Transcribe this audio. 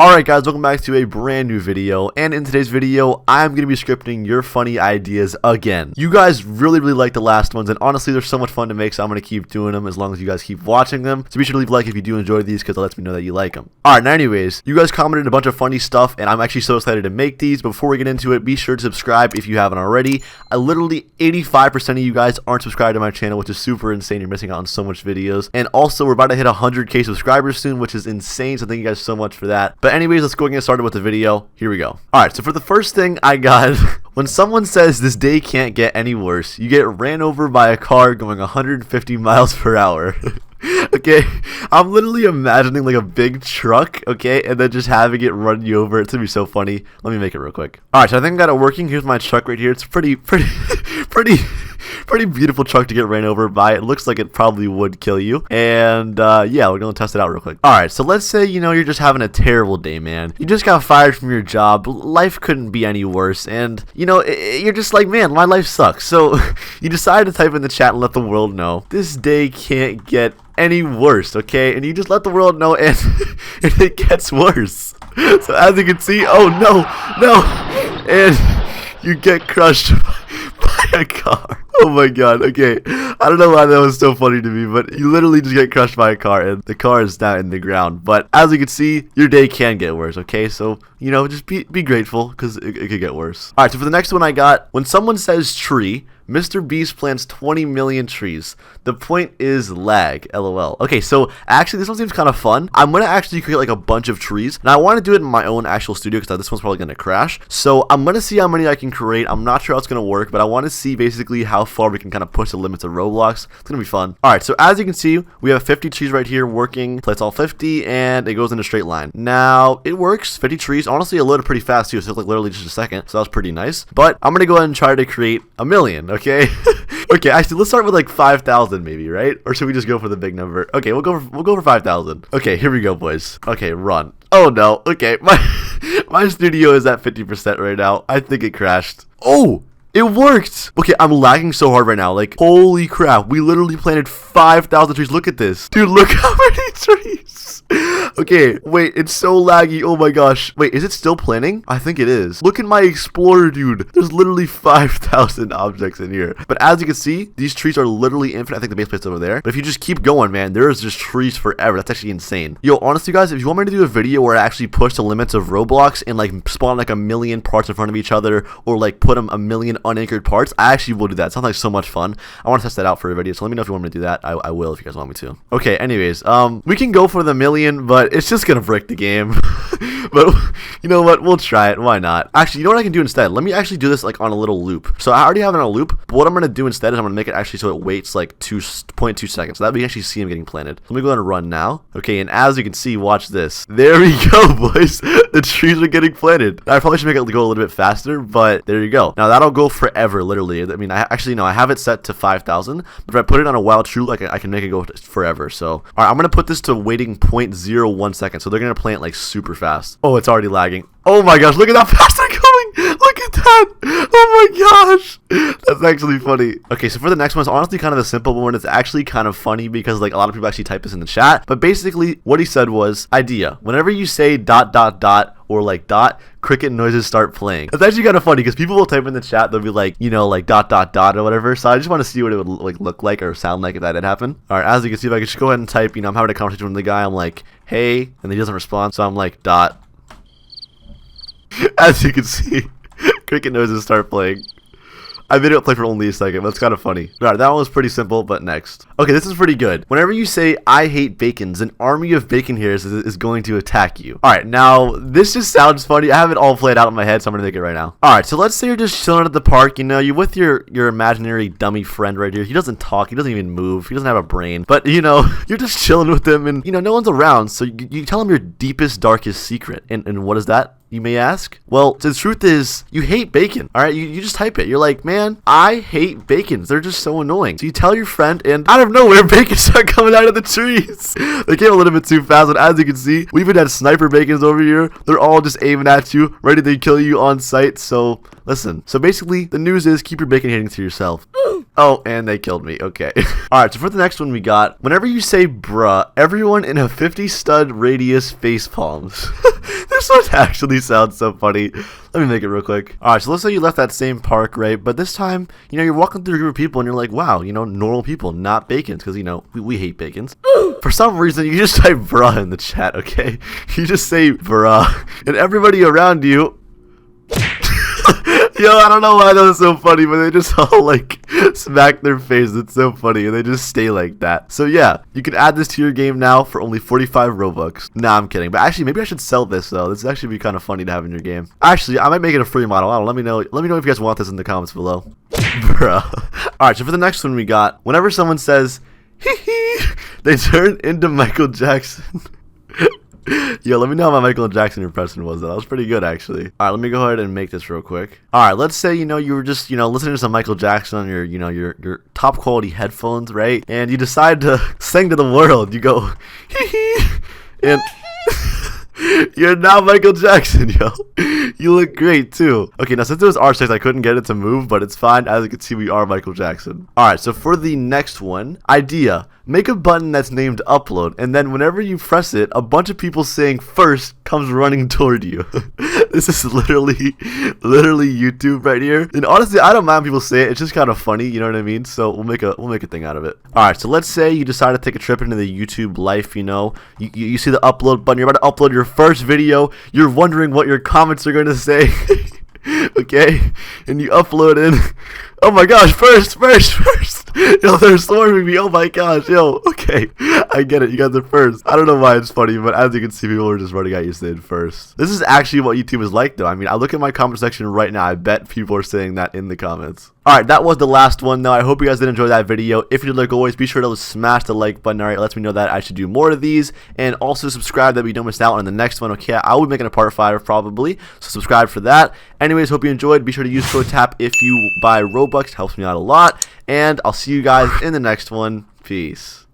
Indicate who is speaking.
Speaker 1: Alright guys, welcome back to a brand new video, and in today's video, I'm going to be scripting your funny ideas again. You guys really liked the last ones, and honestly, they're so much fun to make, so I'm going to keep doing them as long as you guys keep watching them. So be sure to leave a like if you do enjoy these, because it lets me know that you like them. Alright, now anyways, you guys commented a bunch of funny stuff, and I'm actually so excited to make these. Before we get into it, be sure to subscribe if you haven't already. Literally 85% of you guys aren't subscribed to my channel, which is super insane. You're missing out on so much videos. And also, we're about to hit 100k subscribers soon, which is insane, so thank you guys so much for that. But anyways, let's go and get started with the video. Here we go. Alright, so for the first thing I got, when someone says this day can't get any worse, you get ran over by a car going 150 miles per hour. Okay, I'm literally imagining like a big truck, okay, and then just having it run you over. It's gonna be so funny. Let me make it real quick. Alright, so I think I got it working. Here's my truck right here. It's pretty beautiful truck to get ran over by. It looks like it probably would kill you. And yeah, we're gonna test it out real quick. Alright, so let's say, you're just having a terrible day, man. You just got fired from your job. Life couldn't be any worse. And, you're just like, man, my life sucks. So you decide to type in the chat and let the world know this day can't get any worse, okay? And you just let the world know, and, and it gets worse. So as you can see, oh no, and you get crushed by a car. Oh my god, okay. I don't know why that was so funny to me, but you literally just get crushed by a car, and the car is now in the ground. But as you can see, your day can get worse, okay? So, just be grateful, because it could get worse. Alright, so for the next one I got, when someone says tree, Mr. Beast plants 20 million trees. The point is lag, lol. Okay, so actually this one seems kind of fun. I'm going to actually create like a bunch of trees. Now I want to do it in my own actual studio because this one's probably going to crash. So I'm going to see how many I can create. I'm not sure how it's going to work, but I want to see basically how far we can kind of push the limits of Roblox. It's going to be fun. Alright, so as you can see, we have 50 trees right here working. Plants all 50 and it goes in a straight line. Now it works, 50 trees. Honestly, it loaded pretty fast too. So it's like literally just a second. So that was pretty nice. But I'm going to go ahead and try to create a million, okay? Okay, actually, let's start with like 5,000 maybe, right? Or should we just go for the big number? Okay, we'll go for 5,000. Okay, here we go, boys. Okay, run. Oh no. Okay, my studio is at 50% right now. I think it crashed. Oh, it worked. Okay, I'm lagging so hard right now. Like, holy crap. We literally planted 5,000 trees. Look at this. Dude, look how many trees. Okay, wait, it's so laggy. Oh my gosh. Wait, is it still planting? I think it is. Look at my explorer, dude. There's literally 5,000 objects in here. But as you can see, these trees are literally infinite. I think the base plate's over there. But if you just keep going, man, there's just trees forever. That's actually insane. Yo, honestly, guys, if you want me to do a video where I actually push the limits of Roblox and like spawn like a million parts in front of each other, or like put them a million unanchored parts, I actually will do that. It sounds like so much fun. I want to test that out for a video, so let me know if you want me to do that. I will if you guys want me to. Okay, anyways, we can go for the million, but it's just gonna break the game. But you know what, we'll try it. Why not? Actually, you know what I can do instead? Let me actually do this like on a little loop. So I already have it on a loop, but what I'm gonna do instead is I'm gonna make it actually so it waits like 2.2 seconds, so that we actually see him getting planted. So let me go ahead and run now. Okay, and as you can see, watch this. There we go, boys. The trees are getting planted. I probably should make it go a little bit faster, but there you go. Now that'll go forever, literally. I mean, I have it set to 5,000, but if I put it on a wild true, like I can make it go forever. So all right, I'm gonna put this to waiting 0.01 seconds, so they're gonna plant like super fast. Oh, it's already lagging. Oh my gosh, look at how fast they're going. Look at that. Oh my gosh, that's actually funny. Okay, so for the next one, it's honestly kind of a simple one. It's actually kind of funny because like a lot of people actually type this in the chat, but basically what he said was, idea, whenever you say ... or like dot, cricket noises start playing. That's actually kind of funny because people will type in the chat, they'll be like, like ... or whatever. So I just want to see what it would like look like or sound like if that did happen. All right, as you can see, if I could just go ahead and type, I'm having a conversation with the guy, I'm like, hey, and then he doesn't respond, so I'm like dot. As you can see, cricket noises start playing. I made it play for only a second, but it's kind of funny. Alright, that one was pretty simple, but next. Okay, this is pretty good. Whenever you say, I hate bacons, an army of bacon hairs is going to attack you. Alright, now, this just sounds funny. I have it all played out in my head, so I'm going to make it right now. Alright, so let's say you're just chilling at the park, you're with your imaginary dummy friend right here. He doesn't talk, he doesn't even move, he doesn't have a brain. But, you're just chilling with him, and, no one's around, so you tell him your deepest, darkest secret. And what is that, you may ask? Well, the truth is, you hate bacon, alright? You just type it. You're like, man, I hate bacons. They're just so annoying. So you tell your friend, and out of nowhere, bacon start coming out of the trees. They came a little bit too fast, but as you can see, we even had sniper bacons over here. They're all just aiming at you, ready to kill you on sight. So, listen. So basically, the news is, keep your bacon hating to yourself. Oh, and they killed me. Okay. Alright, so for the next one we got, whenever you say bruh, everyone in a 50 stud radius face palms. This one actually sounds so funny. Let me make it real quick. Alright, so let's say you left that same park, right? But this time, you know, you're walking through a group of people and you're like, wow, you know, normal people, not bacons. Because, you know, we hate bacons. For some reason, you just type bruh in the chat, okay? You just say bruh. And everybody around you... Yo, I don't know why that was so funny, but they just all like smack their face. It's so funny, and they just stay like that. So yeah, you can add this to your game now for only 45 Robux. Nah, I'm kidding. But actually, maybe I should sell this though. This would actually be kind of funny to have in your game. Actually, I might make it a free model. I don't know. Let me know. Let me know if you guys want this in the comments below. Bruh. All right. So for the next one, we got whenever someone says hee hee, they turn into Michael Jackson. Yo, let me know how my Michael Jackson impression was. That was pretty good, actually. All right, let me go ahead and make this real quick. All right, let's say, you know, you were just, you know, listening to some Michael Jackson on your, you know, your top quality headphones, right? And you decide to sing to the world. You go, hee hee, and you're now Michael Jackson, yo. You look great, too. Okay, now since it was R6, I couldn't get it to move, but it's fine. As you can see, we are Michael Jackson. All right, so for the next one, idea. Make a button that's named upload, and then whenever you press it, a bunch of people saying first comes running toward you. This is literally YouTube right here. And honestly, I don't mind people say it. It's just kind of funny, you know what I mean? So we'll make a thing out of it. All right, so let's say you decide to take a trip into the YouTube life, you know. You see the upload button. You're about to upload your first video. You're wondering what your comments are going to say. Okay, and you upload in. Oh my gosh, first. Yo, they're swarming me. Oh my gosh, yo. Okay, I get it. You guys are first. I don't know why it's funny, but as you can see, people are just running at you saying first. This is actually what YouTube is like, though. I mean, I look at my comment section right now. I bet people are saying that in the comments. Alright, that was the last one, though. I hope you guys did enjoy that video. If you did, like always, be sure to smash the like button. Alright, it lets me know that I should do more of these. And also subscribe that we don't miss out on the next one. Okay, I will be making a part 5 probably. So subscribe for that. Anyways, hope you enjoyed. Be sure to use code TAP if you buy Robux. It helps me out a lot. And I'll see you guys in the next one. Peace.